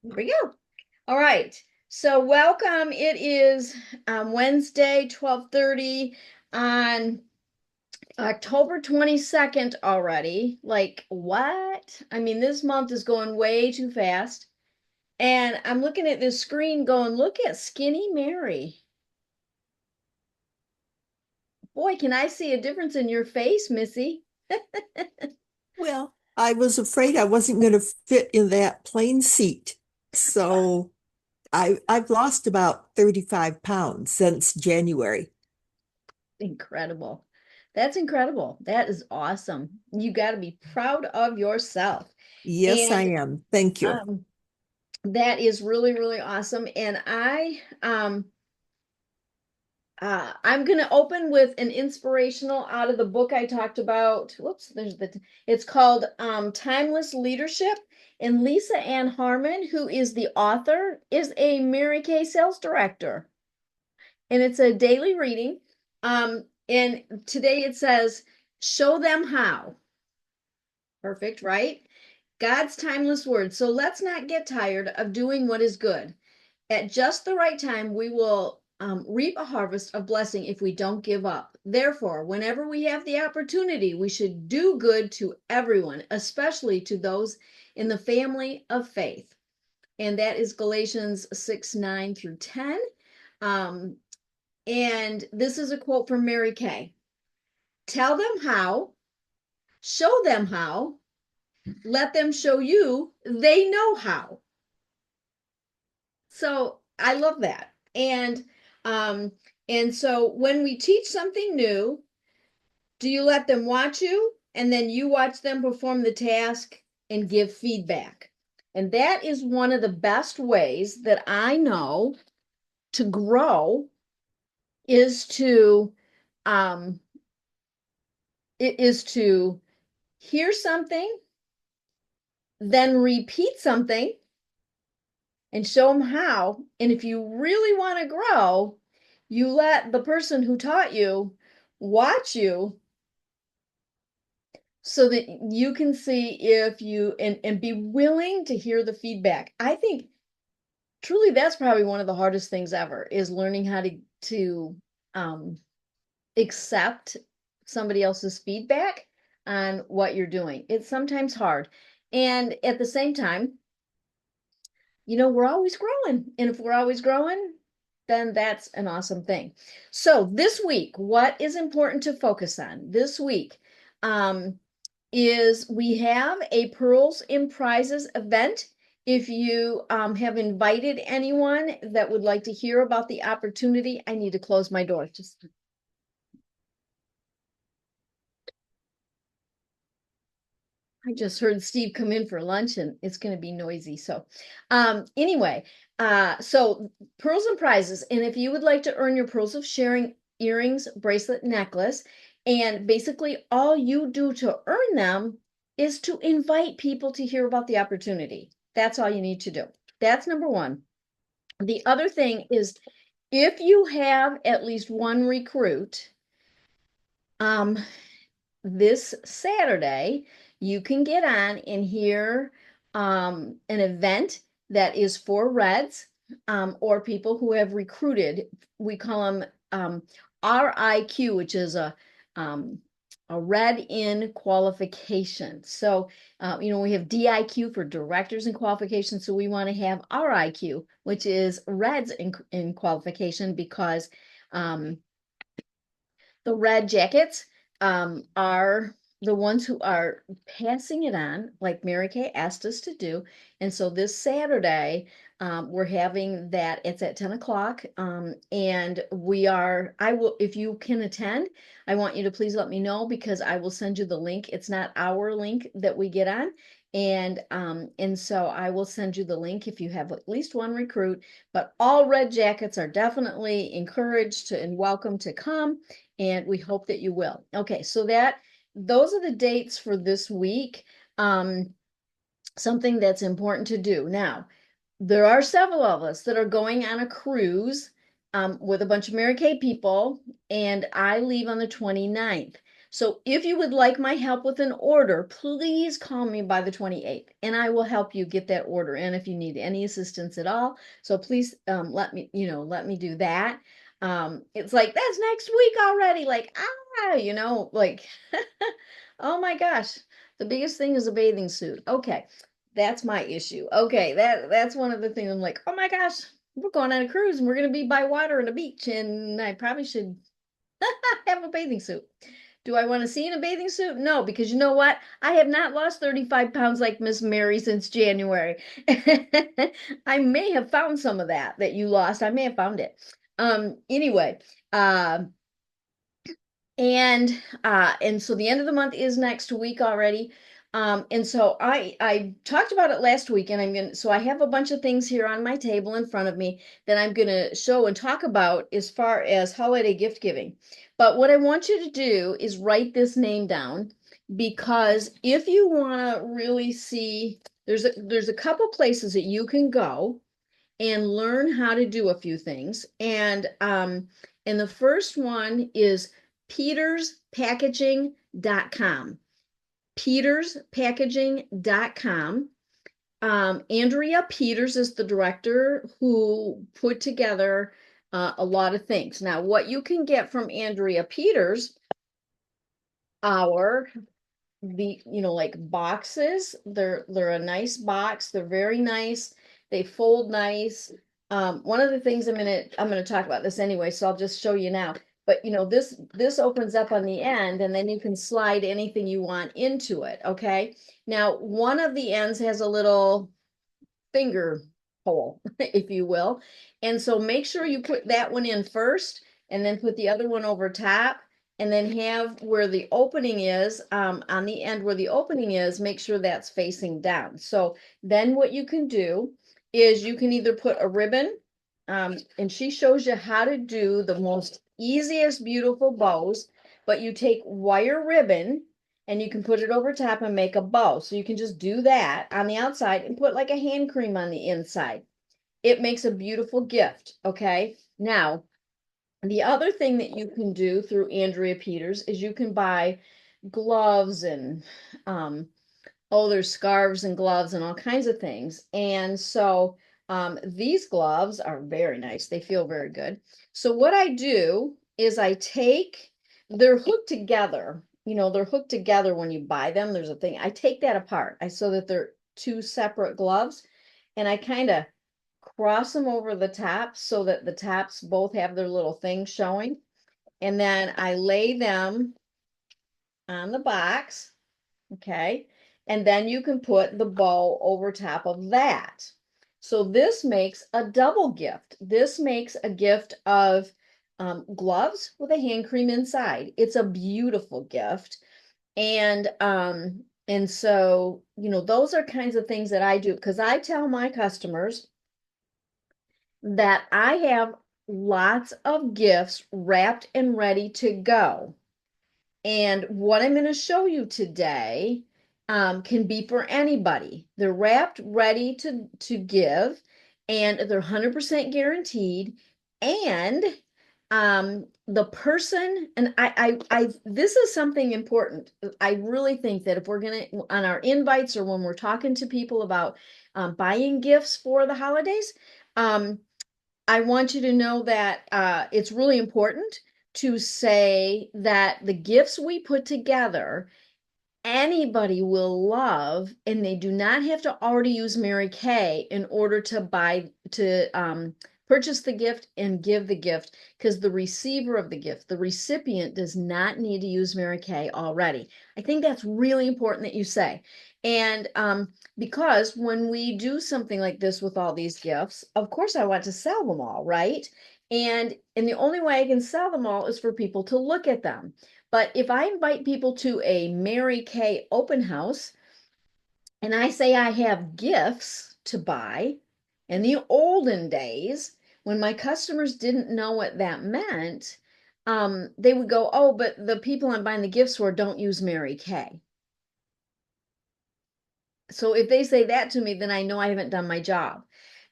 There we go. All right. So welcome. It is Wednesday, 12:30 on October 22nd already. Like what? I mean, this month is going way too fast. And I'm looking at this screen going, look at Skinny Mary. Boy, can I see a difference in your face, Missy? Well, I was afraid I wasn't going to fit in that plane seat. So I've lost about 35 pounds since January. Incredible. That's incredible. That is awesome. You got to be proud of yourself. Yes, I And am. Thank you. um, that is really, really awesome. And I'm going to open with an inspirational out of the book I talked about. Whoops, it's called Timeless Leadership. And Lisa Ann Harmon, who is the author, is a Mary Kay sales director. And it's a daily reading. And today it says, show them how. Perfect, right? God's timeless word. So let's not get tired of doing what is good. At just the right time, we will reap a harvest of blessing if we don't give up. Therefore, whenever we have the opportunity, we should do good to everyone, especially to those in the family of faith. And that is Galatians 6 9 through 10. Um, and this is a quote from Mary Kay. Tell them how, show them how, let them show you they know how. So I love that. Um and so when we teach something new, do you let them watch you and then you watch them perform the task and give feedback? And that is one of the best ways that I know to grow is to um it is to hear something, then repeat something and show them how. And if you really want to grow, you let the person who taught you watch you so that you can see if you and be willing to hear the feedback. I think truly that's probably one of the hardest things ever is learning how to um, accept somebody else's feedback on what you're doing. It's sometimes hard. And at the same time, we're always growing. And if we're always growing, then that's an awesome thing. So this week, what is important to focus on this week is we have a Pearls and Prizes event. If you have invited anyone that would like to hear about the opportunity, I need to close my door. Just I just heard Steve come in for lunch and it's going to be noisy. So, anyway, so pearls and prizes. And if you would like to earn your pearls of sharing earrings, bracelet, necklace, and basically all you do to earn them is to invite people to hear about the opportunity. That's all you need to do. That's number one. The other thing is if you have at least one recruit, um, this Saturday, you can get on and hear an event that is for Reds or people who have recruited. We call them RIQ, which is um, a Red in qualification. So, we have DIQ for directors in qualification. So we want to have RIQ, which is Reds in qualification because um, the red jackets are the ones who are passing it on, like Mary Kay asked us to do. And so this Saturday, we're having that. It's at 10 o'clock. And I will, if you can attend, I want you to please let me know because I will send you the link. It's not our link that we get on. And so I will send you the link if you have at least one recruit, but all red jackets are definitely encouraged to and welcome to come and we hope that you will. Okay, so those are the dates for this week. Something that's important to do. Now, there are several of us that are going on a cruise with a bunch of Mary Kay people, and I leave on the 29th. So if you would like my help with an order, please call me by the 28th and I will help you get that order in if you need any assistance at all. So please let me, let me do that. It's like, that's next week already. Like, like, oh my gosh, the biggest thing is a bathing suit. Okay, that's my issue. Okay, that's one of the things I'm like, oh my gosh, we're going on a cruise and we're going to be by water and a beach, and I probably should have a bathing suit. Do I want to see in a bathing suit? No, because you know what? I have not lost 35 pounds like Miss Mary since January. I may have found some of that you lost. I may have found it. Anyway, uh, and so the end of the month is next week already. And so I talked about it last week, and I have a bunch of things here on my table in front of me that I'm gonna show and talk about as far as holiday gift giving. But what I want you to do is write this name down, because if you want to really see, there's a couple places that you can go and learn how to do a few things. And the first one is peterspackaging.com. peterspackaging.com. Andrea Peters is the director who put together a lot of things. Now, what you can get from Andrea Peters are like boxes. They're a nice box. They're very nice. They fold nice. One of the things I'm gonna talk about this anyway, so I'll just show you now. But this opens up on the end, and then you can slide anything you want into it. Okay. Now, one of the ends has a little finger hole, if you will. And so make sure you put that one in first, and then put the other one over top, and then have where the opening is, on the end where the opening is, make sure that's facing down. So then what you can do is you can either put a ribbon, and she shows you how to do the most easiest, beautiful bows, but you take wire ribbon and you can put it over top and make a bow. So you can just do that on the outside and put like a hand cream on the inside. It makes a beautiful gift. Okay. Now, the other thing that you can do through Andrea Peters is you can buy gloves and, there's scarves and gloves and all kinds of things. And so, these gloves are very nice. They feel very good. So what I do is they're hooked together. They're hooked together when you buy them. There's a thing. I take that apart. So that they're two separate gloves, and I kind of cross them over the top so that the tops both have their little thing showing. And then I lay them on the box. Okay. And then you can put the bow over top of that. So this makes a double gift. This makes a gift of gloves with a hand cream inside. It's a beautiful gift. And so, those are kinds of things that I do, because I tell my customers that I have lots of gifts wrapped and ready to go. And what I'm going to show you today can be for anybody. They're wrapped, ready to give, and they're 100% guaranteed. And the person, and this is something important. I really think that if we're going to, on our invites or when we're talking to people about buying gifts for the holidays, I want you to know that it's really important to say that the gifts we put together, anybody will love, and they do not have to already use Mary Kay in order to purchase the gift and give the gift, because the receiver of the gift, the recipient, does not need to use Mary Kay already. I think that's really important that you say. And because when we do something like this with all these gifts, of course I want to sell them all, right? And the only way I can sell them all is for people to look at them. But if I invite people to a Mary Kay open house and I say I have gifts to buy, in the olden days, when my customers didn't know what that meant, they would go, oh, but the people I'm buying the gifts for don't use Mary Kay. So if they say that to me, then I know I haven't done my job,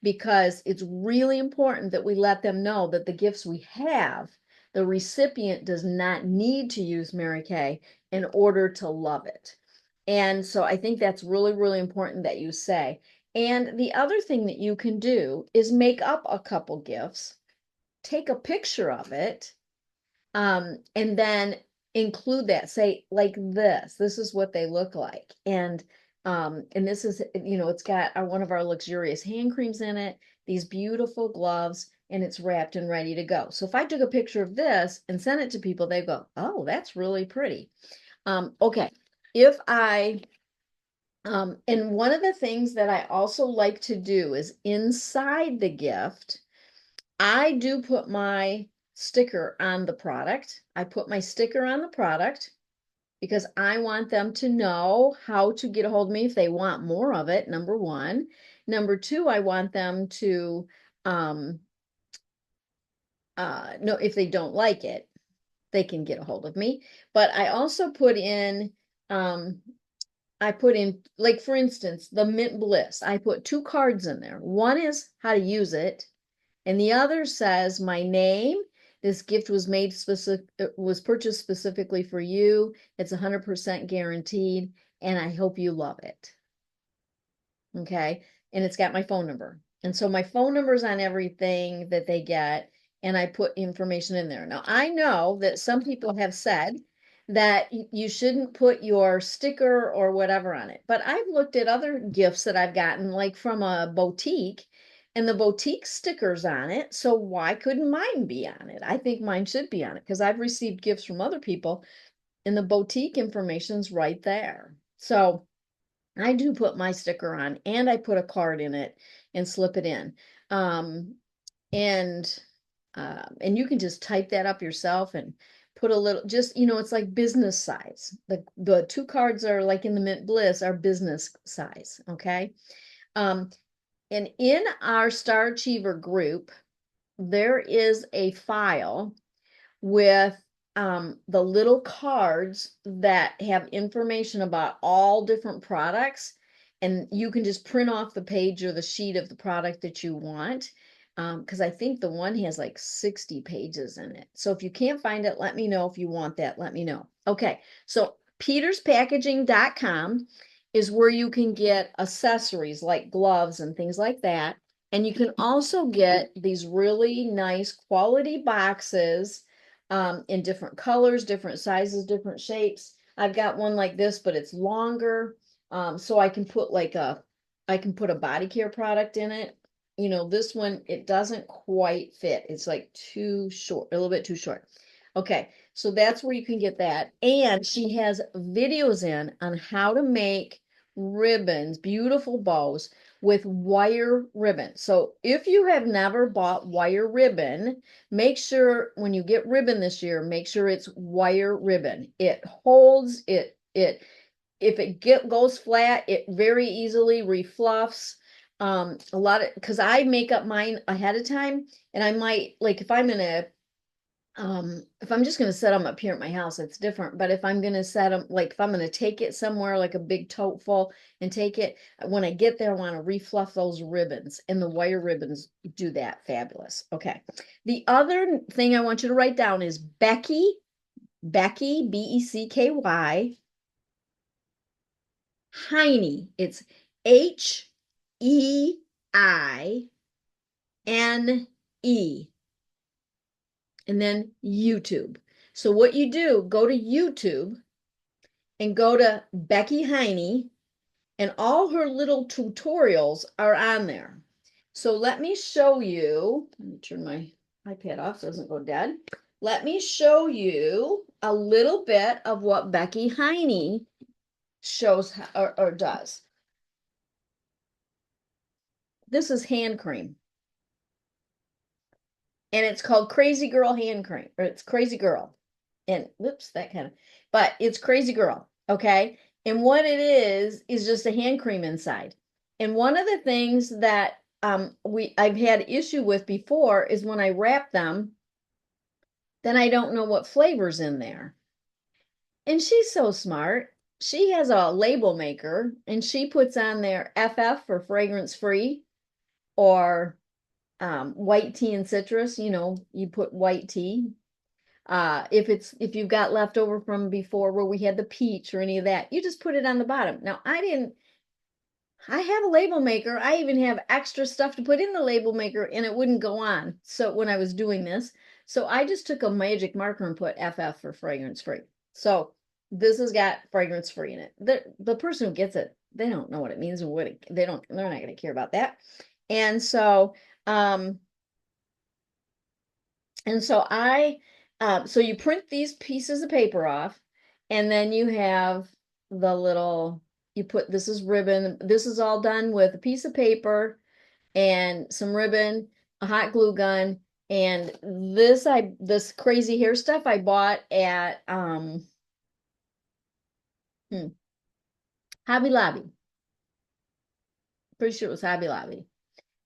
because it's really important that we let them know that the gifts we have The recipient does not need to use Mary Kay in order to love it. And so I think that's really, really important that you say. And the other thing that you can do is make up a couple gifts, take a picture of it, and then include that. Say like this is what they look like. And this is, it's got one of our luxurious hand creams in it, these beautiful gloves, and it's wrapped and ready to go. So if I took a picture of this and sent it to people, they go, oh, that's really pretty. Okay. If I and one of the things that I also like to do is inside the gift, I do put my sticker on the product. I put my sticker on the product because I want them to know how to get a hold of me if they want more of it, number one. Number two, I want them to um know if they don't like it, they can get a hold of me. But I also put in like for instance, the Mint Bliss. I put two cards in there. One is how to use it, and the other says my name. This gift was purchased specifically for you. It's 100% guaranteed, and I hope you love it. Okay. And it's got my phone number. And so my phone number's on everything that they get, and I put information in there. Now, I know that some people have said that you shouldn't put your sticker or whatever on it, but I've looked at other gifts that I've gotten, like from a boutique, and the boutique stickers on it. So why couldn't mine be on it? I think mine should be on it because I've received gifts from other people, and the boutique information's right there. So I do put my sticker on, and I put a card in it and slip it in. Um, and and you can just type that up yourself and put a little, just, it's like business size. The two cards are like in the Mint Bliss are business size, okay? Um, and in our Star Achiever group, there is a file with the little cards that have information about all different products. And you can just print off the page or the sheet of the product that you want. Because I think the one has like 60 pages in it. So if you can't find it, let me know. If you want that, let me know. Okay, so peterspackaging.com is where you can get accessories like gloves and things like that. And you can also get these really nice quality boxes in different colors, different sizes, different shapes. I've got one like this, but it's longer. So I can put I can put a body care product in it. This one, it doesn't quite fit. It's like too short, a little bit too short. Okay, so that's where you can get that. And she has videos in on how to make ribbons, beautiful bows with wire ribbon. So if you have never bought wire ribbon, make sure when you get ribbon this year, make sure it's wire ribbon. It holds if it goes flat, it very easily refluffs. A lot of, because I make up mine ahead of time, and I might, like, if I'm just going to set them up here at my house, it's different. But if I'm going to set them, like if I'm going to take it somewhere, like a big tote full and take it, when I get there, I want to refluff those ribbons, and the wire ribbons do that fabulous. Okay. The other thing I want you to write down is Becky, Becky, Heine. It's Heine, and then YouTube. So what you do, go to YouTube and go to Becky Heine, and all her little tutorials are on there. So let me show you. Let me turn my iPad off so it doesn't go dead. Let me show you a little bit of what Becky Heine shows or does. This is hand cream, and it's called Crazy Girl hand cream, or it's Crazy Girl. And whoops, but it's Crazy Girl, okay? And what it is just a hand cream inside. And one of the things that I've had issue with before is when I wrap them, then I don't know what flavor's in there. And she's so smart. She has a label maker, and she puts on there FF for fragrance free, or white tea and citrus. You put white tea. If you've got leftover from before where we had the peach or any of that, you just put it on the bottom. Now I have a label maker. I even have extra stuff to put in the label maker and it wouldn't go on. So when I was doing this, so I just took a magic marker and put FF for fragrance free. So this has got fragrance free in it. The person who gets it, they don't know what it means and they're not going to care about that. And so, um, and so so you print these pieces of paper off, and then you have the little, you put, this is ribbon. This is all done with a piece of paper and some ribbon, a hot glue gun, and this crazy hair stuff I bought at hmm, Hobby Lobby. Pretty sure it was Hobby Lobby.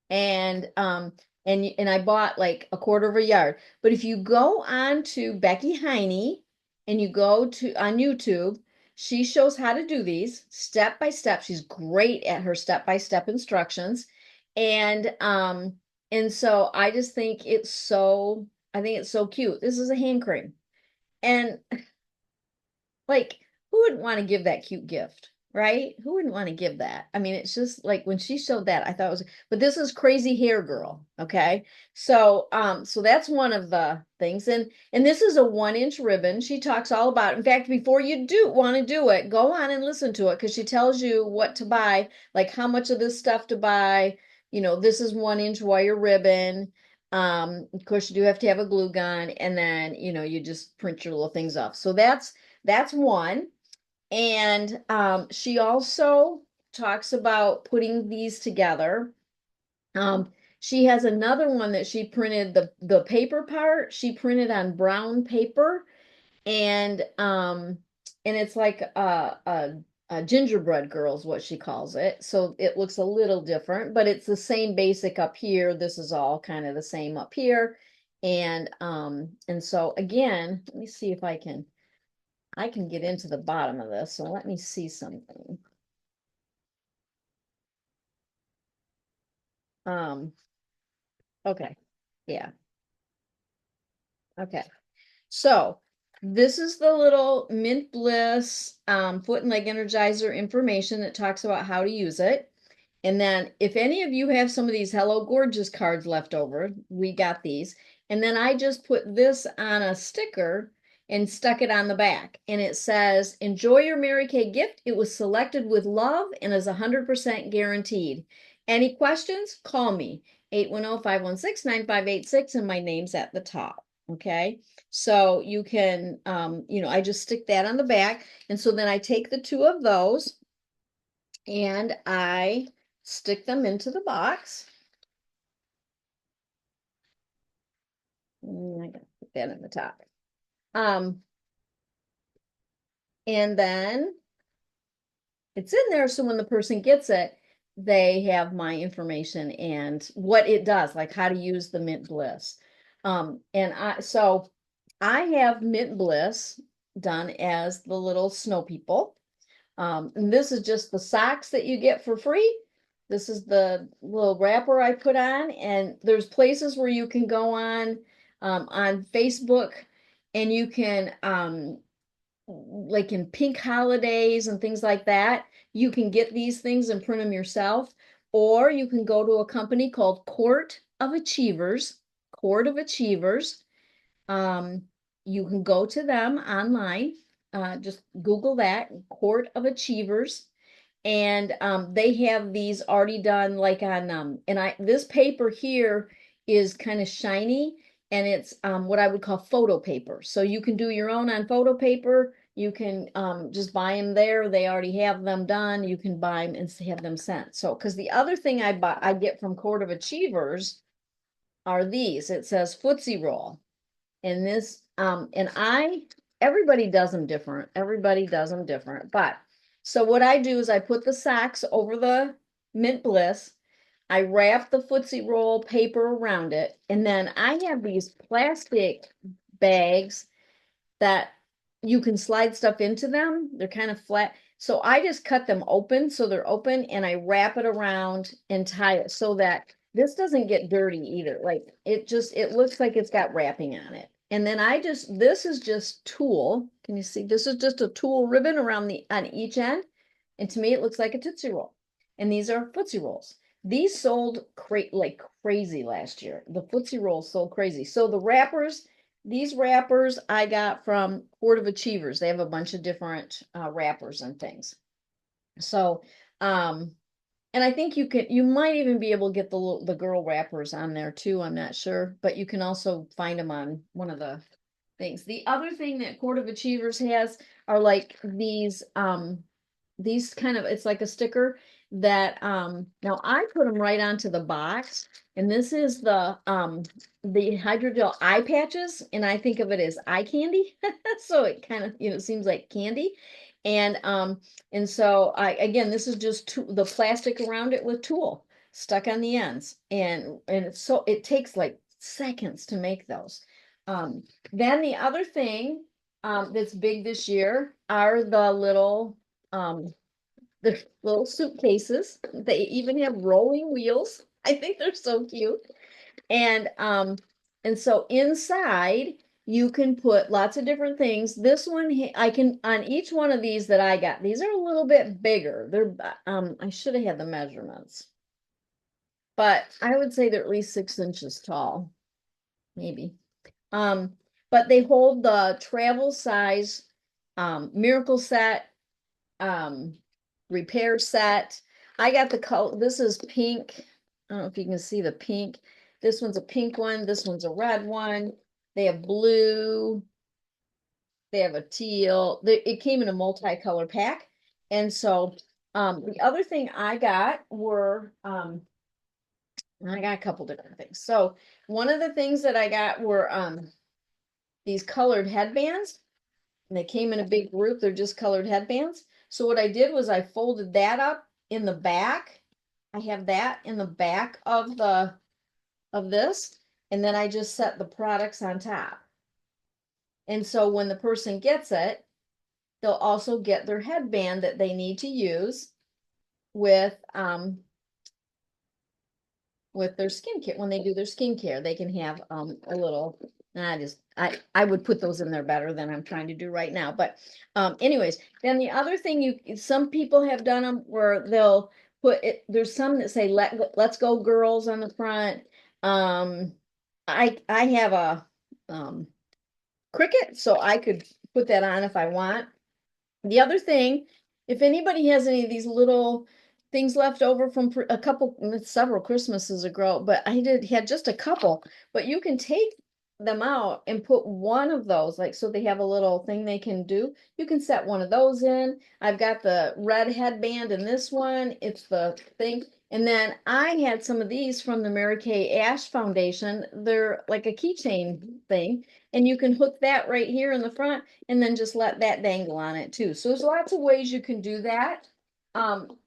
And I bought like a quarter of a yard. But if you go on to Becky Heine and you go to on YouTube, she shows how to do these step by step. She's great at her step by step instructions. And so I think it's so cute. This is a hand cream. And like, who wouldn't want to give that cute gift, right? Who wouldn't want to give that? I mean, it's just like when she showed that, I thought it was, but this is Crazy Hair Girl, okay? So that's one of the things. And this is a 1-inch ribbon. She talks all about it. In fact, before you do want to do it, go on and listen to it because she tells you what to buy, like how much of this stuff to buy. You know, this is 1-inch wire ribbon. Of course, you do have to have a glue gun, and then you just print your little things off. So that's one. And she also talks about putting these together. She has another one that she printed the paper part. She printed on brown paper, and it's like a gingerbread girl is what she calls it. So it looks a little different, but it's the same basic up here. This is all kind of the same up here. And so again, let me see if I can get into the bottom of this, so let me see something. Um, okay, yeah, okay. So this is the little Mint Bliss foot and leg energizer information that talks about how to use it. And then if any of you have some of these Hello Gorgeous cards left over, we got these. And then I just put this on a sticker and stuck it on the back. And it says, enjoy your Mary Kay gift. It was selected with love and is 100% guaranteed. Any questions? Call me, 810-516-9586, and my name's at the top. Okay. So you can, I just stick that on the back. And so then I take the two of those and I stick them into the box. I gotta put that in the top. And then it's in there so when the person gets it, they have my information and what it does, like how to use the Mint Bliss. So I have Mint Bliss done as the little snow people. And this is just the socks that you get for free. This is the little wrapper I put on, and there's places where you can go on Facebook, and you can like in pink holidays and things like that, you can get these things and print them yourself, or you can go to a company called Court of Achievers. Court of Achievers. Um, you can go to them online. Just Google that, Court of Achievers, and they have these already done like on and I this paper here is kind of shiny, and it's what I would call photo paper. So you can do your own on photo paper. You can just buy them there. They already have them done. You can buy them and have them sent. So because the other thing I get from Court of Achievers are these. It says Footsie Roll. And this, everybody does them different. Everybody does them different. But so what I do is I put the socks over the Mint Bliss. I wrap the Footsie Roll paper around it. And then I have these plastic bags that you can slide stuff into them. They're kind of flat. So I just cut them open so they're open, and I wrap it around and tie it so that this doesn't get dirty either. Like it looks like it's got wrapping on it. And then this is just tulle. Can you see? This is just a tulle ribbon around on each end. And to me, it looks like a Tootsie Roll. And these are Footsie Rolls. These sold like crazy last year. The Footsie Rolls sold crazy. So these wrappers I got from Port of Achievers. They have a bunch of different wrappers and things. So, and I think you might even be able to get the girl wrappers on there too. I'm not sure, but you can also find them on one of the things. The other thing that Court of Achievers has are like these kind of, it's like a sticker that, now I put them right onto the box, and this is the hydrogel eye patches, and I think of it as eye candy. So it kind of, seems like candy. And so again, this is just the plastic around it with tulle stuck on the ends. And so it takes like seconds to make those. Then the other thing that's big this year are the little suitcases. They even have rolling wheels. I think they're so cute. And so inside you can put lots of different things. This one I can, on each one of these that I got, these are a little bit bigger. They're I should have had the measurements, but I would say they're at least 6 inches tall, maybe. But they hold the travel size miracle set, repair set. I got the color, this is pink. I don't know if you can see the pink. This one's a pink one. This one's a red one. They have blue. They have a teal. It came in a multicolor pack. And so the other thing I got were, I got a couple different things. So one of the things that I got were these colored headbands. And they came in a big group. They're just colored headbands. So what I did was I folded that up in the back. I have that in the back of this, and then I just set the products on top. And so when the person gets it, they'll also get their headband that they need to use with their skincare. When they do their skincare, they can have a little, I would put those in there better than I'm trying to do right now. But anyways, then the other thing some people have done them where they'll put it, there's some that say let's go girls on the front. I have a Cricut, so I could put that on if I want. The other thing, if anybody has any of these little things left over from several Christmases ago, but I had just a couple, but you can take them out and put one of those, like, so they have a little thing they can do. You can set one of those in. I've got the red headband in this one. It's the thing. And then I had some of these from the Mary Kay Ash Foundation. They're like a keychain thing, and you can hook that right here in the front and then just let that dangle on it too. So there's lots of ways you can do that.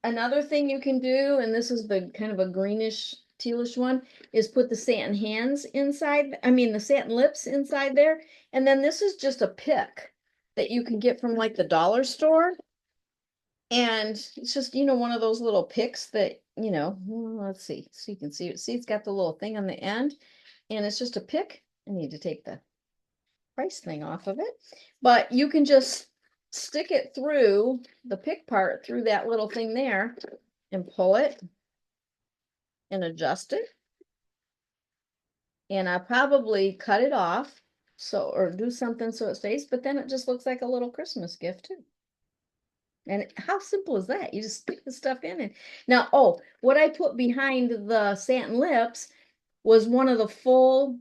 Another thing you can do, and this is the kind of a greenish tealish one, is put the satin hands inside. I mean, the satin lips inside there. And then this is just a pick that you can get from like the dollar store. And it's just, one of those little picks that, let's see. So you can see it. See, it's got the little thing on the end, and it's just a pick. I need to take the price thing off of it, but you can just stick it through the pick part through that little thing there and pull it and adjust it. And I probably cut it off or do something so it stays, but then it just looks like a little Christmas gift too. And how simple is that? You just stick the stuff in it. Now, what I put behind the satin lips was one of the full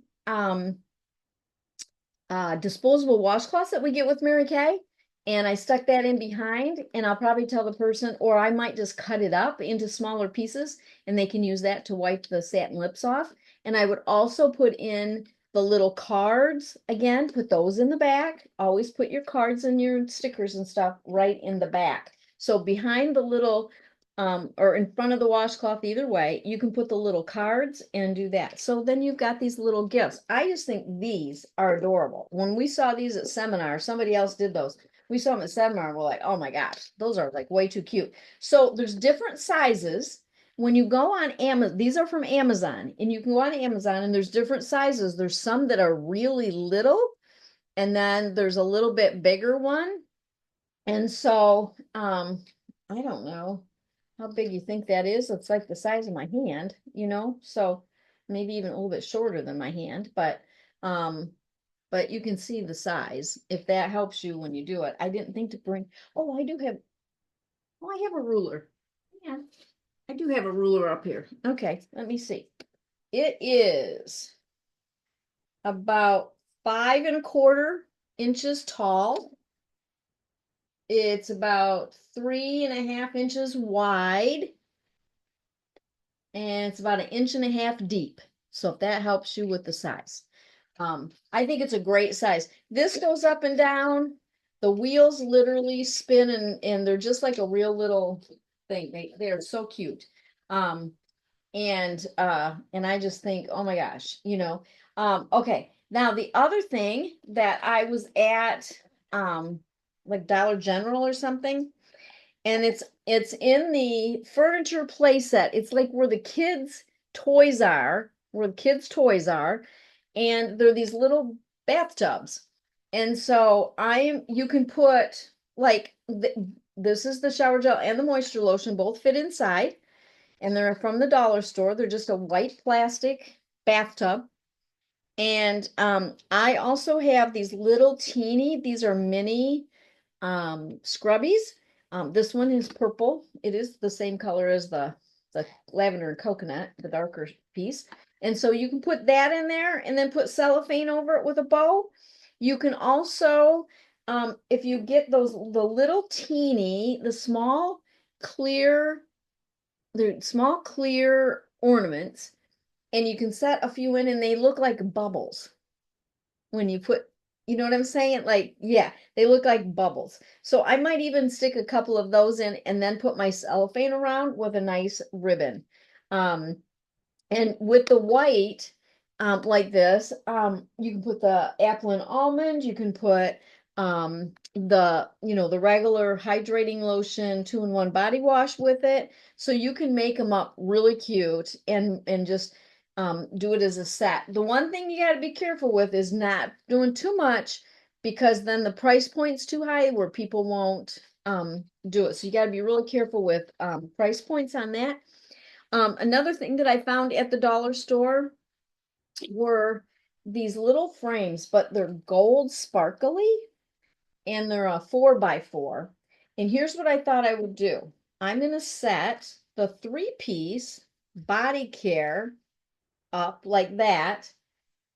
disposable washcloths that we get with Mary Kay. And I stuck that in behind, and I'll probably tell the person, or I might just cut it up into smaller pieces, and they can use that to wipe the satin lips off. And I would also put in the little cards, again, put those in the back. Always put your cards and your stickers and stuff right in the back. So behind the little, or in front of the washcloth, either way, you can put the little cards and do that. So then you've got these little gifts. I just think these are adorable. When we saw these at seminar, somebody else did those. We saw them at seminar and we're like, oh my gosh, those are like way too cute. So there's different sizes. When you go on Amazon, these are from Amazon, and you can go on Amazon and there's different sizes. There's some that are really little, and then there's a little bit bigger one. And so, I don't know how big you think that is. It's like the size of my hand, so maybe even a little bit shorter than my hand, um, but you can see the size if that helps you when you do it. I didn't think to bring, oh, I have a ruler. Yeah, I do have a ruler up here. Okay, let me see. It is about 5.25 inches tall. It's about 3.5 inches wide, and it's about 1.5 inches deep. So if that helps you with the size. I think it's a great size. This goes up and down. The wheels literally spin, and they're just like a real little thing. They're so cute. Um, and I just think, oh my gosh, okay. Now the other thing that I was at, like Dollar General or something, and it's in the furniture play set. It's like where the kids' toys are, and they're these little bathtubs. And so you can put like this is the shower gel and the moisture lotion both fit inside, and they're from the dollar store. They're just a white plastic bathtub. And I also have these little teeny, these are mini scrubbies. This one is purple. It is the same color as the lavender and coconut, the darker piece. And so you can put that in there and then put cellophane over it with a bow. You can also, if you get the little teeny, the small clear ornaments, and you can set a few in and they look like bubbles when you put, you know what I'm saying? Like, yeah, they look like bubbles. So I might even stick a couple of those in and then put my cellophane around with a nice ribbon. Um, and with the white, like this, you can put the apple and almond, you can put the regular hydrating lotion 2-in-1 body wash with it. So you can make them up really cute and just do it as a set. The one thing you got to be careful with is not doing too much, because then the price point's too high where people won't do it. So you got to be really careful with price points on that. Another thing that I found at the dollar store were these little frames, but they're gold sparkly, and they're a 4x4. And here's what I thought I would do. I'm going to set the 3-piece body care up like that.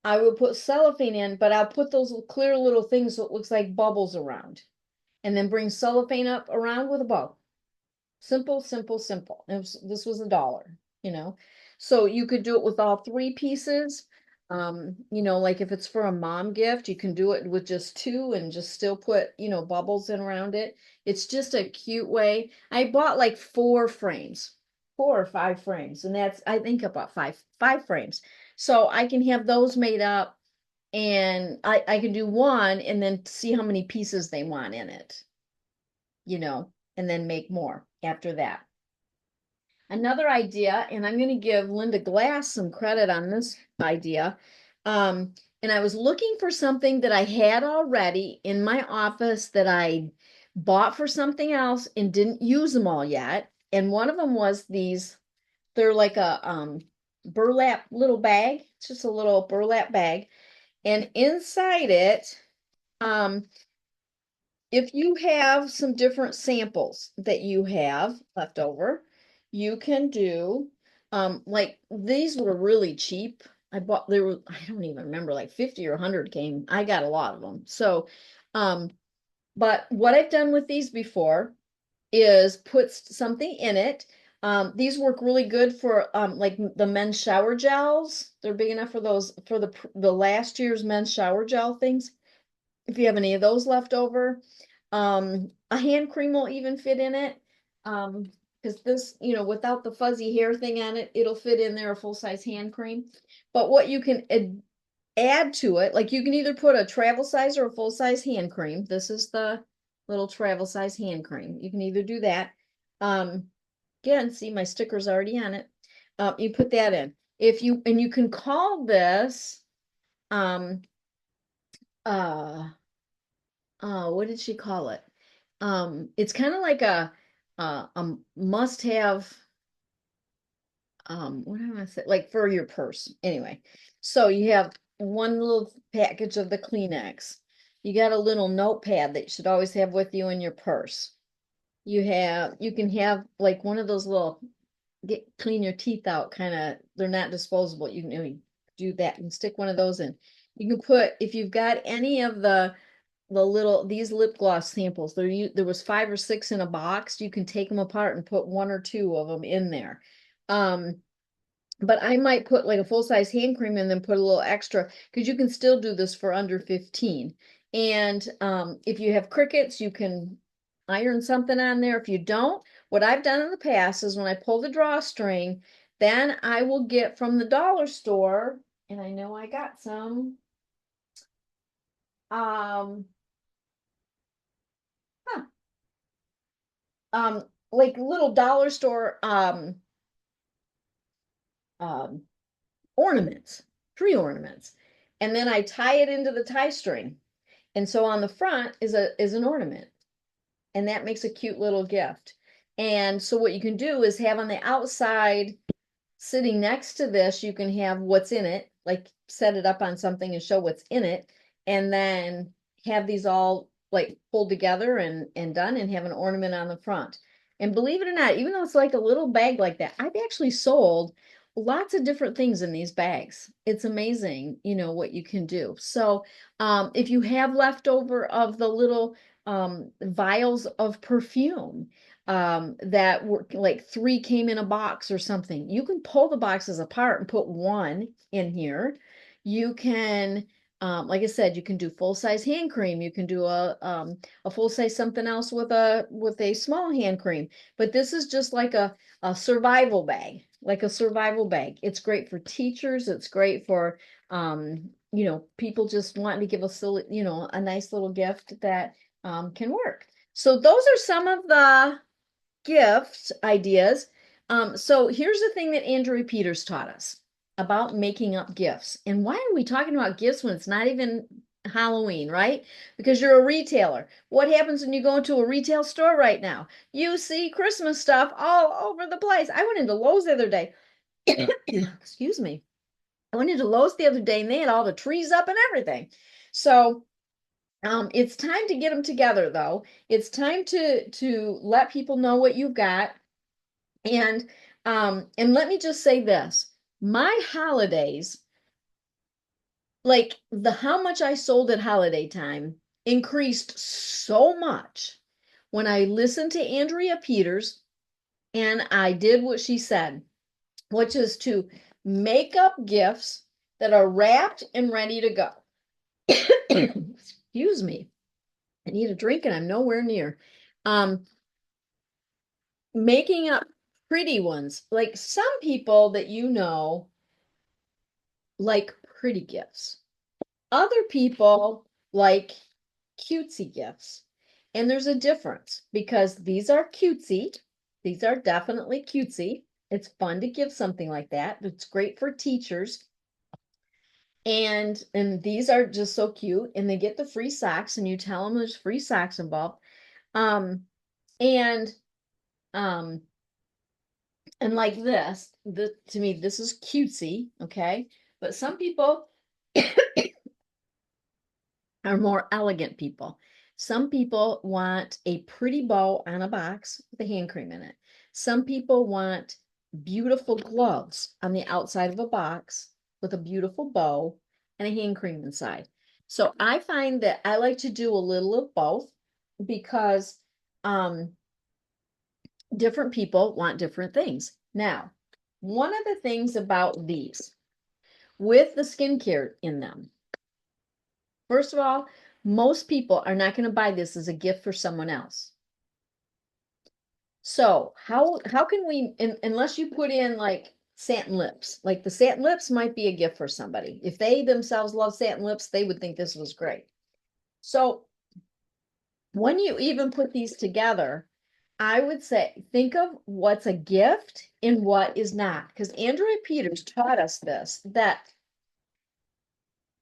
I will put cellophane in, but I'll put those clear little things so it looks like bubbles around. And then bring cellophane up around with a bow. Simple, simple, simple. This was $1. So you could do it with all 3 pieces. Like if it's for a mom gift, you can do it with just 2 and just still put, bubbles in around it. It's just a cute way. I bought like 4 frames, 4 or 5 frames, and that's, I think, about five frames. So I can have those made up, and I can do one and then see how many pieces they want in it, and then make more after that. Another idea, and I'm going to give Linda Glass some credit on this idea. And I was looking for something that I had already in my office that I bought for something else and didn't use them all yet. And one of them was these, they're like a burlap little bag. It's just a little burlap bag. And inside it, if you have some different samples that you have left over, you can do, like these were really cheap. I don't even remember, like 50 or 100 came. I got a lot of them. So, but what I've done with these before is put something in it. These work really good for like the men's shower gels. They're big enough for those, for the last year's men's shower gel things. If you have any of those left over, a hand cream will even fit in it. Because this, without the fuzzy hair thing on it, it'll fit in there, a full-size hand cream. But what you can add to it, like you can either put a travel size or a full-size hand cream. This is the little travel size hand cream. You can either do that. Again, see, my sticker's already on it. You put that in. And you can call this, uh, what did she call it? It's kind of like a must have, what do I want to say? Like for your purse. Anyway, so you have one little package of the Kleenex. You got a little notepad that you should always have with you in your purse. You can have like one of those little get clean your teeth out kind of, they're not disposable. You do that and stick one of those in. You can put, if you've got any of the little, these lip gloss samples, there was 5 or 6 in a box. You can take them apart and put 1 or 2 of them in there. Um, but I might put like a full-size hand cream and then put a little extra because you can still do this for under 15. And if you have crickets, you can iron something on there. If you don't, what I've done in the past is when I pull the drawstring, then I will get from the dollar store, and I know I got some, um, huh, like little dollar store um ornaments, tree ornaments. And then I tie it into the tie string. And so on the front is an ornament, and that makes a cute little gift. And so what you can do is have on the outside, sitting next to this, you can have what's in it, like set it up on something and show what's in it, and then have these all like pulled together and done and have an ornament on the front. And believe it or not, even though it's like a little bag like that, I've actually sold lots of different things in these bags. It's amazing, what you can do. So, if you have leftover of the little vials of perfume, that were like 3 came in a box or something. You can pull the boxes apart and put one in here. You can, like I said, you can do full-size hand cream. You can do a full-size something else with a small hand cream. But this is just like a survival bag, like a survival bag. It's great for teachers. It's great for people just wanting to give a silly, a nice little gift that can work. So those are some of the gift ideas. So here's the thing that Andrea Peters taught us about making up gifts. And why are we talking about gifts when it's not even Halloween, right? Because you're a retailer. What happens when you go into a retail store right now? You see Christmas stuff all over the place. I went into Lowe's the other day. Excuse me. I went into Lowe's the other day and they had all the trees up and everything. So it's time to get them together though. It's time to let people know what you've got. And let me just say this. My holidays, like the how much I sold at holiday time increased so much when I listened to Andrea Peters and I did what she said, which is to make up gifts that are wrapped and ready to go. Excuse me. I need a drink and I'm nowhere near. Um, Making up pretty ones. Like some people that like pretty gifts. Other people like cutesy gifts. And there's a difference because these are cutesy. These are definitely cutesy. It's fun to give something like that. It's great for teachers. And these are just so cute. And they get the free socks, and you tell them there's free socks involved. Um, and um, and like this, to me, this is cutesy, okay? But some people are more elegant people. Some people want a pretty bow on a box with a hand cream in it. Some people want beautiful gloves on the outside of a box with a beautiful bow and a hand cream inside. So I find that I like to do a little of both because um, different people want different things. Now, one of the things about these with the skincare in them, first of all, most people are not going to buy this as a gift for someone else. So how can we, unless you put in like satin lips, like the satin lips might be a gift for somebody. If they themselves love satin lips, they would think this was great. So when you even put these together, I would say think of what's a gift and what is not. Because Andrea Peters taught us this, that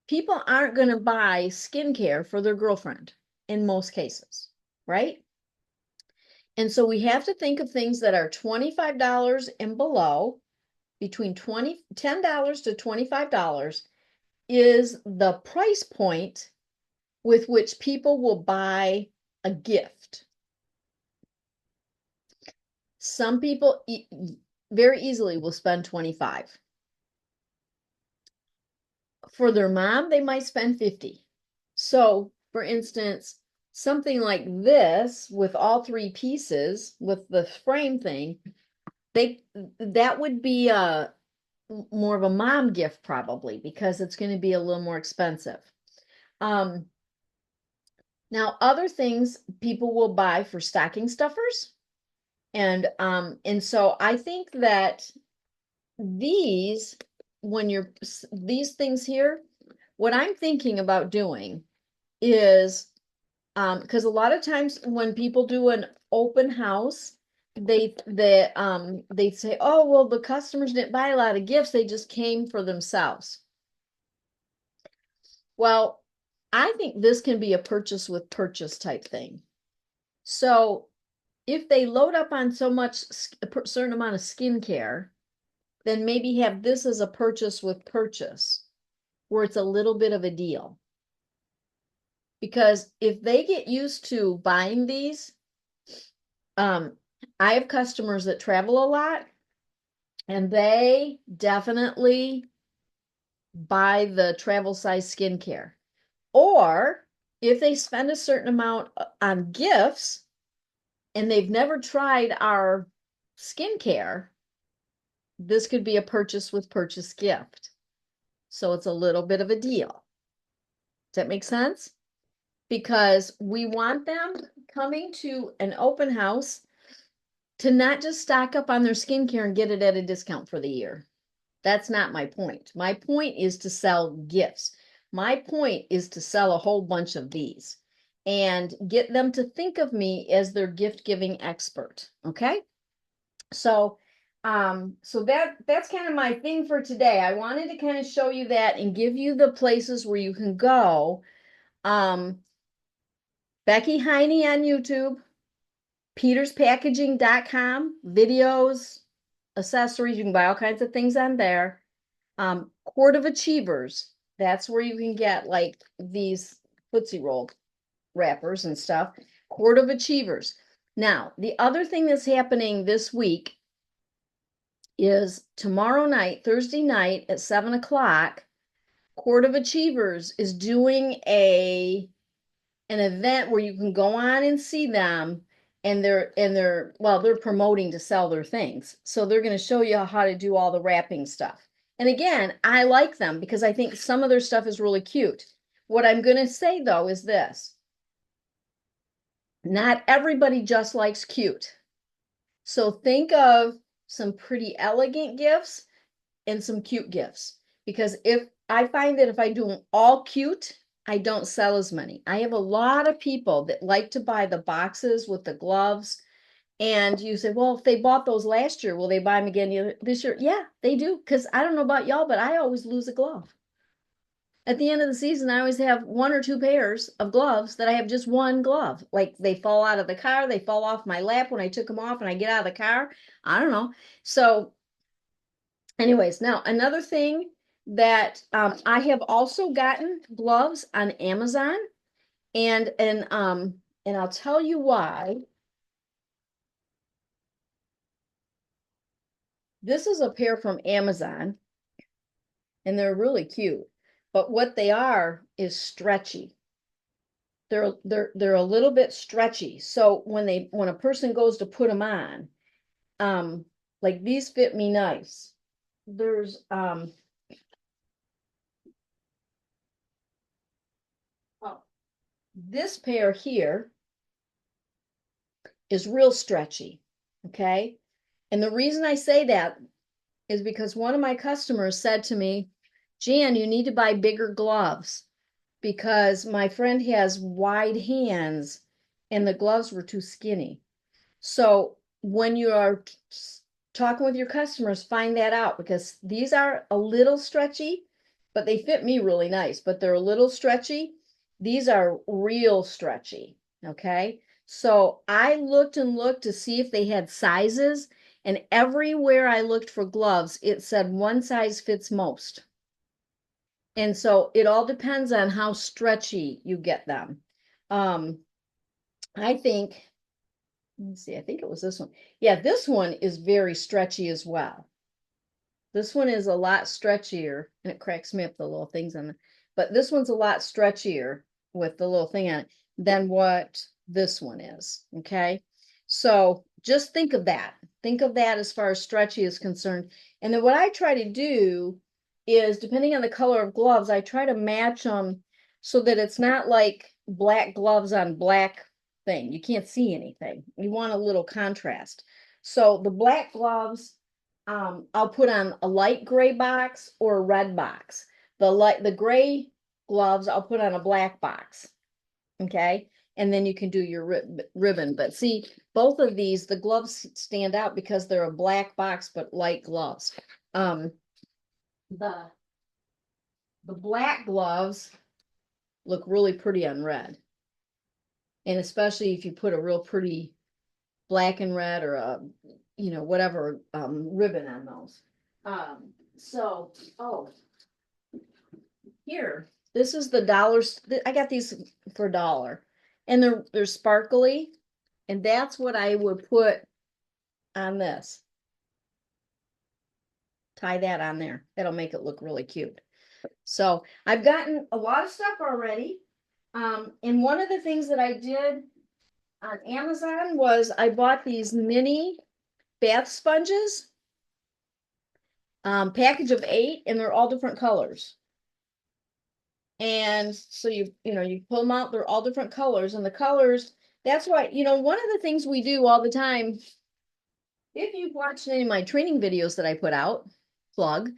people aren't going to buy skincare for their girlfriend in most cases, right? And so we have to think of things that are $25 and below, between $10 to $25 is the price point with which people will buy a gift. Some people very easily will spend 25. For their mom, they might spend 50. So, for instance, something like this with all three pieces with the frame thing, that would be a more of a mom gift probably because it's going to be a little more expensive. Now other things people will buy for stocking stuffers, and so I think that these these things here, what I'm thinking about doing is because a lot of times when people do an open house, they say, oh well, the customers didn't buy a lot of gifts, they just came for themselves. Well, I think this can be a purchase with purchase type thing. So if they load up on so much a certain amount of skincare, then maybe have this as a purchase with purchase where it's a little bit of a deal. Because if they get used to buying these, I have customers that travel a lot and they definitely buy the travel size skincare. Or if they spend a certain amount on gifts and they've never tried our skincare, this could be a purchase with purchase gift. So it's a little bit of a deal. Does that make sense? Because we want them coming to an open house to not just stock up on their skincare and get it at a discount for the year. That's not my point. My point is to sell gifts. My point is to sell a whole bunch of these and get them to think of me as their gift giving expert. Okay. So, that's kind of my thing for today. I wanted to kind of show you that and give you the places where you can go. Becky Heine on YouTube, peterspackaging.com, videos, accessories. You can buy all kinds of things on there. Court of Achievers. That's where you can get like these Footsie Roll wrappers and stuff. Court of Achievers. Now, the other thing that's happening this week is tomorrow night, Thursday night at 7 o'clock, Court of Achievers is doing an event where you can go on and see them, and they're promoting to sell their things. So they're going to show you how to do all the wrapping stuff. And again, I like them because I think some of their stuff is really cute. What I'm going to say though is this. Not everybody just likes cute. So think of some pretty elegant gifts and some cute gifts. Because if I find that if I do them all cute, I don't sell as many. I have a lot of people that like to buy the boxes with the gloves. And you say, well, if they bought those last year, will they buy them again this year? Yeah, they do. Because I don't know about y'all, but I always lose a glove. At the end of the season, I always have one or two pairs of gloves that I have just one glove. Like they fall out of the car, they fall off my lap when I took them off and I get out of the car. I don't know. So anyways, now another thing that I have also gotten gloves on Amazon, and I'll tell you why. This is a pair from Amazon, and they're really cute. But what they are is stretchy. They're a little bit stretchy. So when a person goes to put them on, like these fit me nice. There's oh, this pair here is real stretchy. Okay. And the reason I say that is because one of my customers said to me, Jan, you need to buy bigger gloves because my friend has wide hands and the gloves were too skinny. So when you are talking with your customers, find that out because these are a little stretchy but they fit me really nice, but they're a little stretchy. These are real stretchy. Okay. So I looked and looked to see if they had sizes, and everywhere I looked for gloves, it said one size fits most. And so it all depends on how stretchy you get them. Um, I think, let me see, I think it was this one. Yeah, this one is very stretchy as well. This one is a lot stretchier, and it cracks me up the little things on it. But this one's a lot stretchier with the little thing on it than what this one is. Okay. So just think of that. Think of that as far as stretchy is concerned. And then what I try to do is, depending on the color of gloves, I try to match them so that it's not like black gloves on black thing. You can't see anything. You want a little contrast. So the black gloves, I'll put on a light gray box or a red box. The gray gloves, I'll put on a black box. Okay. And then you can do your ribbon. But see, both of these, the gloves stand out because they're a black box, but light gloves. Um, the, the black gloves look really pretty on red. And especially if you put a real pretty black and red or a, whatever, ribbon on those. So, oh, here, this is the dollars. I got these for $1, and they're sparkly, and that's what I would put on this. Tie that on there. That'll make it look really cute. So I've gotten a lot of stuff already. And one of the things that I did on Amazon was I bought these mini bath sponges, package of 8, and they're all different colors. And so you pull them out, they're all different colors, and the colors, that's why, one of the things we do all the time, if you've watched any of my training videos that I put out, plug,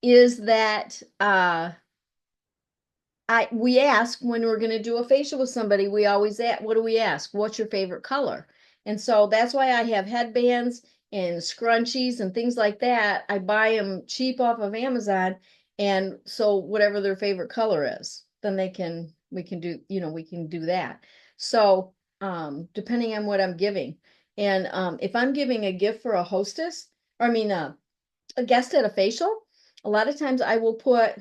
is that we ask when we're going to do a facial with somebody, we always ask, what do we ask? What's your favorite color? And so that's why I have headbands and scrunchies and things like that. I buy them cheap off of Amazon. And so whatever their favorite color is, then we can do that. So, depending on what I'm giving. And, if I'm giving a gift for a hostess, or I mean, a guest at a facial, a lot of times I will put,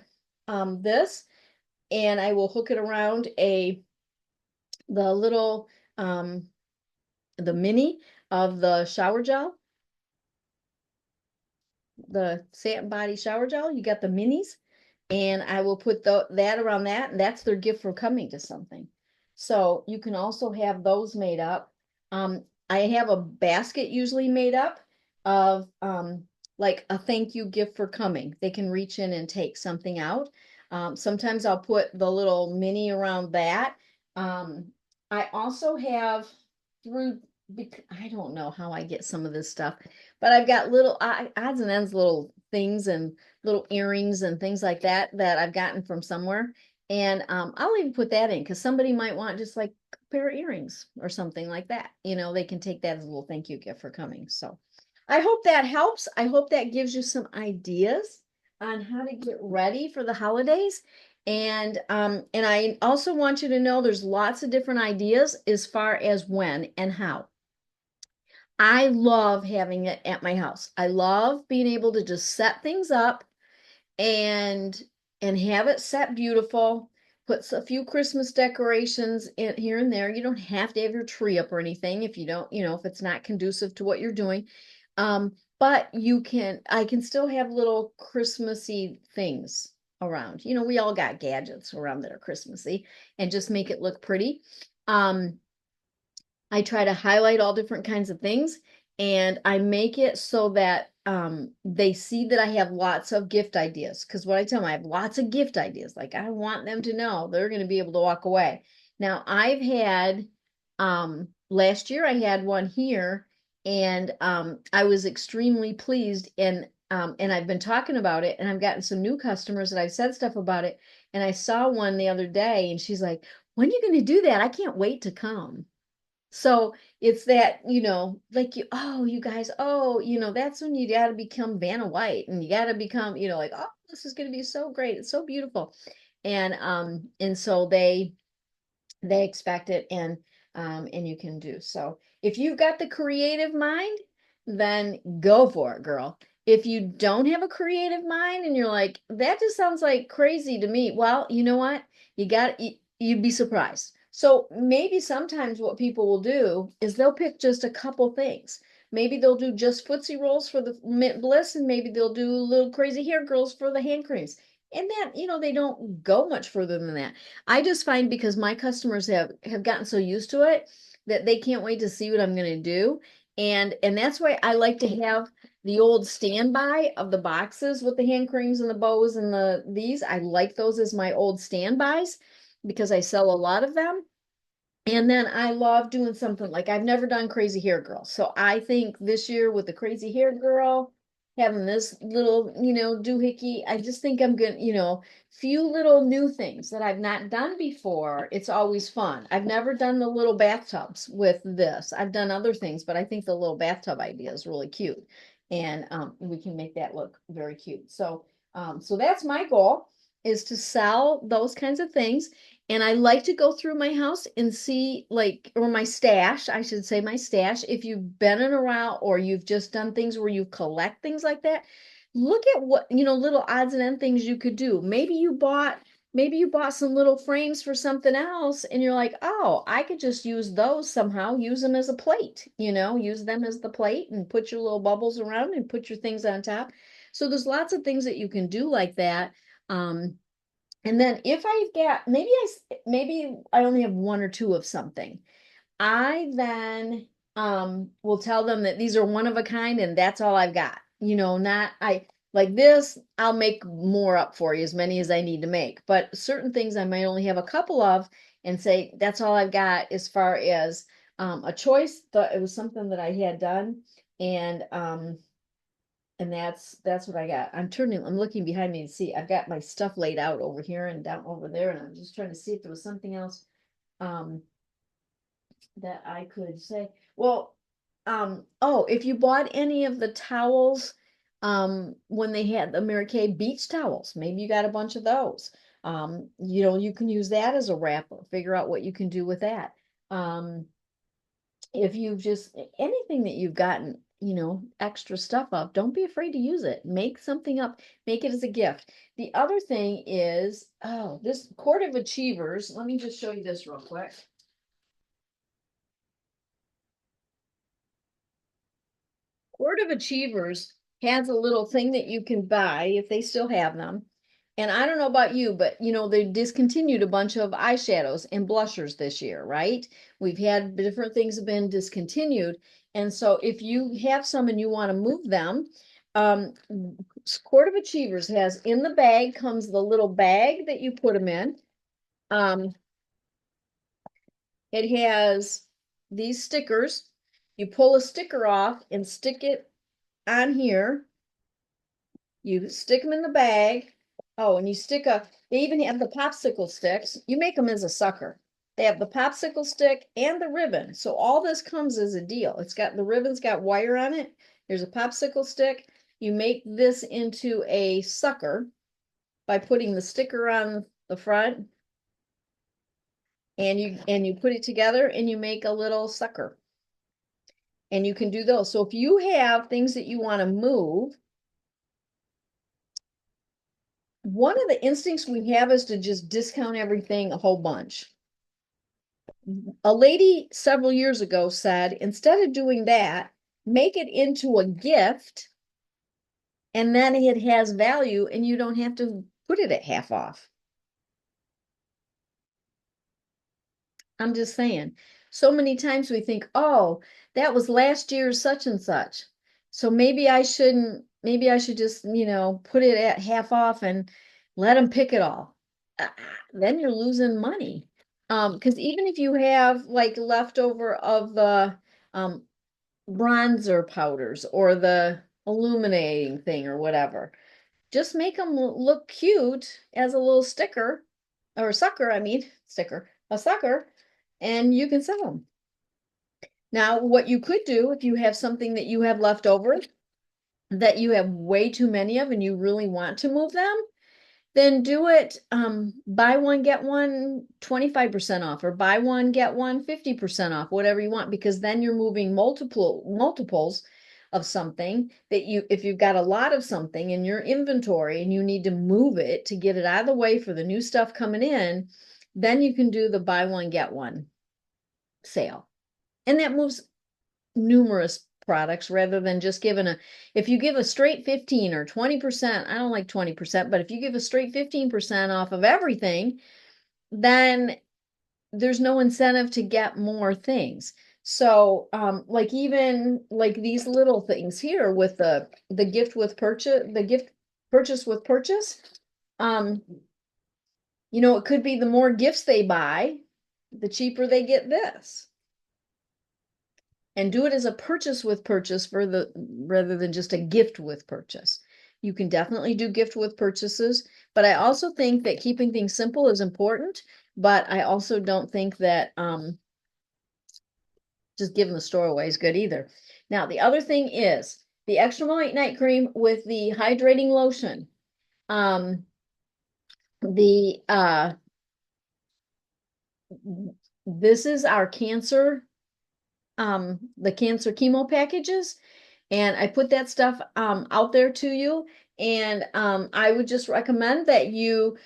this, and I will hook it around the little, the mini of the shower gel, the satin body shower gel. You got the minis, and I will put that around that, and that's their gift for coming to something. So you can also have those made up. I have a basket usually made up of, like a thank you gift for coming. They can reach in and take something out. Sometimes I'll put the little mini around that. I also have through, I don't know how I get some of this stuff, but I've got little odds and ends, little things and little earrings and things like that that I've gotten from somewhere. And, I'll even put that in because somebody might want just like a pair of earrings or something like that. They can take that as a little thank you gift for coming. So I hope that helps. I hope that gives you some ideas on how to get ready for the holidays. And I also want you to know there's lots of different ideas as far as when and how. I love having it at my house. I love being able to just set things up and have it set beautiful. Put a few Christmas decorations in here and there. You don't have to have your tree up or anything if you don't, if it's not conducive to what you're doing. But I can still have little Christmassy things around. We all got gadgets around that are Christmassy, and just make it look pretty. I try to highlight all different kinds of things, and I make it so that, they see that I have lots of gift ideas. Because what I tell them, I have lots of gift ideas. Like, I want them to know they're going to be able to walk away. Now, I've had, last year I had one here, and, I was extremely pleased, and I've been talking about it, and I've gotten some new customers that I've said stuff about it. And I saw one the other day, and she's like, when are you going to do that? I can't wait to come. So it's that, like you guys, that's when you got to become Vanna White and you got to become, like, oh, this is going to be so great. It's so beautiful. And so they expect it and you can do. So if you've got the creative mind, then go for it, girl. If you don't have a creative mind and you're like, that just sounds like crazy to me, well, you know what? You'd be surprised. So maybe sometimes what people will do is they'll pick just a couple things. Maybe they'll do just Footsie Rolls for the Mint Bliss, and maybe they'll do little crazy hair girls for the hand creams. And that, they don't go much further than that. I just find because my customers have gotten so used to it that they can't wait to see what I'm going to do. And that's why I like to have the old standby of the boxes with the hand creams and the bows and these. I like those as my old standbys because I sell a lot of them. And then I love doing something like I've never done Crazy Hair Girl. So I think this year with the Crazy Hair Girl, having this little, doohickey, I just think I'm gonna, few little new things that I've not done before. It's always fun. I've never done the little bathtubs with this. I've done other things, but I think the little bathtub idea is really cute. And we can make that look very cute. So that's my goal is to sell those kinds of things. And I like to go through my house and see like, or my stash, I should say my stash. If you've been in a while or you've just done things where you collect things like that, look at what, little odds and end things you could do. Maybe you bought some little frames for something else and you're like, oh, I could just use those somehow, use them as a plate, use them as the plate and put your little bubbles around and put your things on top. So there's lots of things that you can do like that. Um, and then if I've got maybe I only have one or two of something, I then will tell them that these are one of a kind and that's all I've got. Not I like this, I'll make more up for you, as many as I need to make. But certain things I might only have a couple of and say that's all I've got as far as a choice. It was something that I had done and that's what I got. I'm looking behind me to see. I've got my stuff laid out over here and down over there, and I'm just trying to see if there was something else um that I could say. Well, oh, if you bought any of the towels when they had the Mary Kay beach towels, maybe you got a bunch of those. You can use that as a wrapper, figure out what you can do with that. Um, if you've just anything that you've gotten, extra stuff of, don't be afraid to use it. Make something up, make it as a gift. The other thing is, oh, this Court of Achievers. Let me just show you this real quick. Court of Achievers has a little thing that you can buy if they still have them. And I don't know about you, but they discontinued a bunch of eyeshadows and blushers this year, right? We've had different things have been discontinued. And so if you have some and you want to move them, um, Court of Achievers has in the bag comes the little bag that you put them in. Um, it has these stickers. You pull a sticker off and stick it on here. You stick them in the bag. Oh, and they even have the popsicle sticks. You make them as a sucker. They have the popsicle stick and the ribbon. So all this comes as a deal. The ribbon's got wire on it. There's a popsicle stick. You make this into a sucker by putting the sticker on the front and you put it together and you make a little sucker. And you can do those. So if you have things that you want to move, one of the instincts we have is to just discount everything a whole bunch. A lady several years ago said, instead of doing that, make it into a gift and then it has value and you don't have to put it at half off. I'm just saying. So many times we think, oh, that was last year's such and such. So maybe I should just, put it at half off and let them pick it all. Then you're losing money. Because even if you have like leftover of the bronzer powders or the illuminating thing or whatever, just make them look cute as a little sticker or sucker, I mean, sticker, a sucker, and you can sell them. Now, what you could do if you have something that you have left over that you have way too many of and you really want to move them, then do it buy one get one 25% off, or buy one get one 50% off, whatever you want, because then you're moving multiples of something that you, if you've got a lot of something in your inventory and you need to move it to get it out of the way for the new stuff coming in, then you can do the buy one get one sale, and that moves numerous products rather than just giving a, if you give a straight 15 or 20%, I don't like 20%, but if you give a straight 15% off of everything, then there's no incentive to get more things. So like even like these little things here with the gift with purchase, the gift purchase with purchase, um it could be the more gifts they buy, the cheaper they get this. And do it as a purchase with purchase for the, rather than just a gift with purchase. You can definitely do gift with purchases, but I also think that keeping things simple is important, but I also don't think that just giving the store away is good either. Now, the other thing is the extra moist night cream with the hydrating lotion. The this is our cancer, the cancer chemo packages. And I put that stuff out there to you. And I would just recommend that you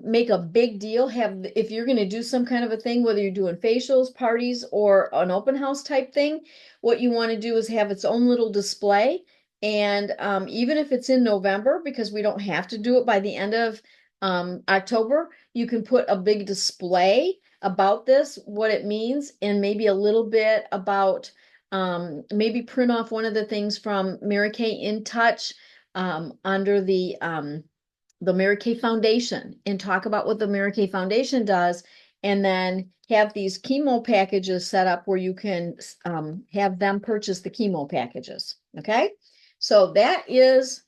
make a big deal. Have, if you're going to do some kind of a thing, whether you're doing facials, parties, or an open house type thing, what you want to do is have its own little display. And even if it's in November, because we don't have to do it by the end of October, you can put a big display about this, what it means, and maybe a little bit about maybe print off one of the things from Mary Kay In Touch under the Mary Kay Foundation, and talk about what the Mary Kay Foundation does, and then have these chemo packages set up where you can have them purchase the chemo packages. Okay, so that is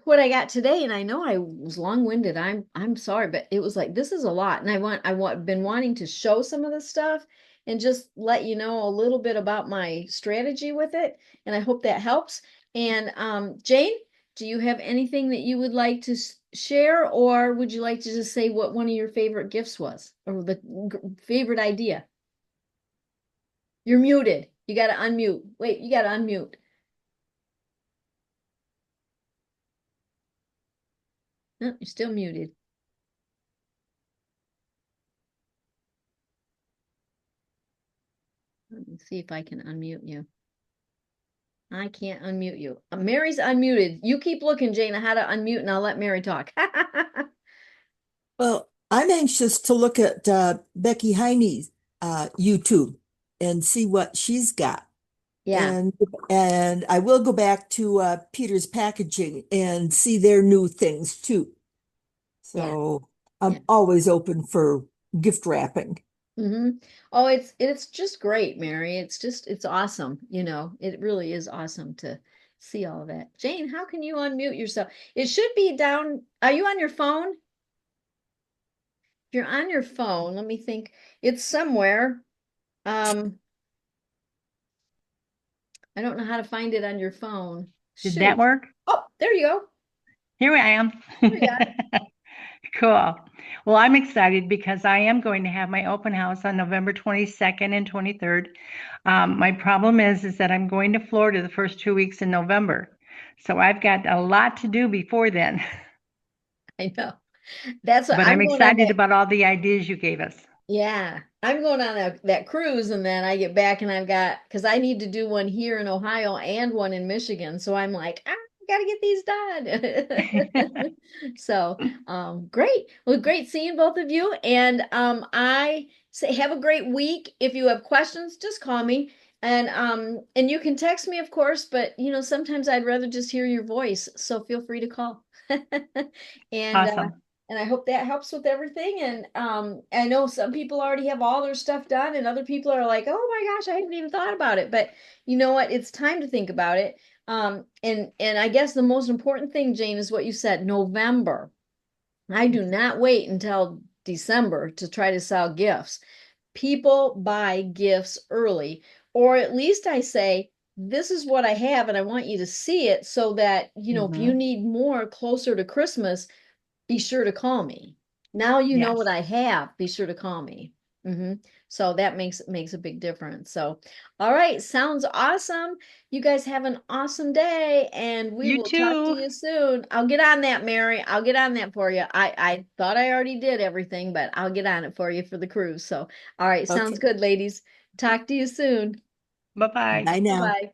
what I got today, and I know I was long-winded. I'm sorry, but it was like, this is a lot, and been wanting to show some of this stuff and just let you know a little bit about my strategy with it, and I hope that helps. And Jane, do you have anything that you would like to share, or would you like to just say what one of your favorite gifts was, or the favorite idea? You're muted. You got to unmute. Wait, you got to unmute. No, you're still muted. Let me see if I can unmute you. I can't unmute you. Mary's unmuted. You keep looking, Jane, how to unmute, and I'll let Mary talk. Well, I'm anxious to look at Becky Heine's YouTube and see what she's got. Yeah, And and I will go back to Peter's Packaging and see their new things too. yeah, So yeah. I'm always open for gift wrapping. hmm Oh, it's just great, Mary. It's awesome. It really is awesome to see all of that. Jane, how can you unmute yourself? It should be down. Are you on your phone? If you're on your phone, let me think. It's somewhere. Um, I don't know how to find it on your phone. Did that Shoot. work? Oh, there you go. Here I am. There you got it. Cool. Well, I'm excited because I am going to have my open house on November 22nd and 23rd. My problem is that I'm going to Florida the first 2 weeks in November. So I've got a lot to do before then. I know. That's what But I'm I'm going on excited that. about all the ideas you gave us. Yeah, I'm going on that cruise, and then I get back and I've got, because I need to do one here in Ohio and one in Michigan. So I'm like, I gotta get these done. So, great. Well, great seeing both of you. And I say have a great week. If you have questions, just call me. And you can text me, of course, but sometimes I'd rather just hear your voice. So feel free to call. And Awesome. and I hope that helps with everything. And I know some people already have all their stuff done, and other people are like, "Oh my gosh, I hadn't even thought about it." But you know what? It's time to think about it. And I guess the most important thing, Jane, is what you said, November. I do not wait until December to try to sell gifts. people buy gifts early, or at least I say, this is what I have, and I want you to see it so that, if you Mhm. need more closer to Christmas, be sure to call me. Now you know Yes. what I have, be sure to call me. So that makes a big difference. So, all right, sounds awesome. You guys have an awesome day, and we You will talk to too. you soon. I'll get on that, Mary. I'll get on that for you. I thought I already did everything, but I'll get on it for you for the cruise. So, all right, sounds Okay. good, ladies. Talk to you soon. Bye-bye. Bye now. Bye-bye.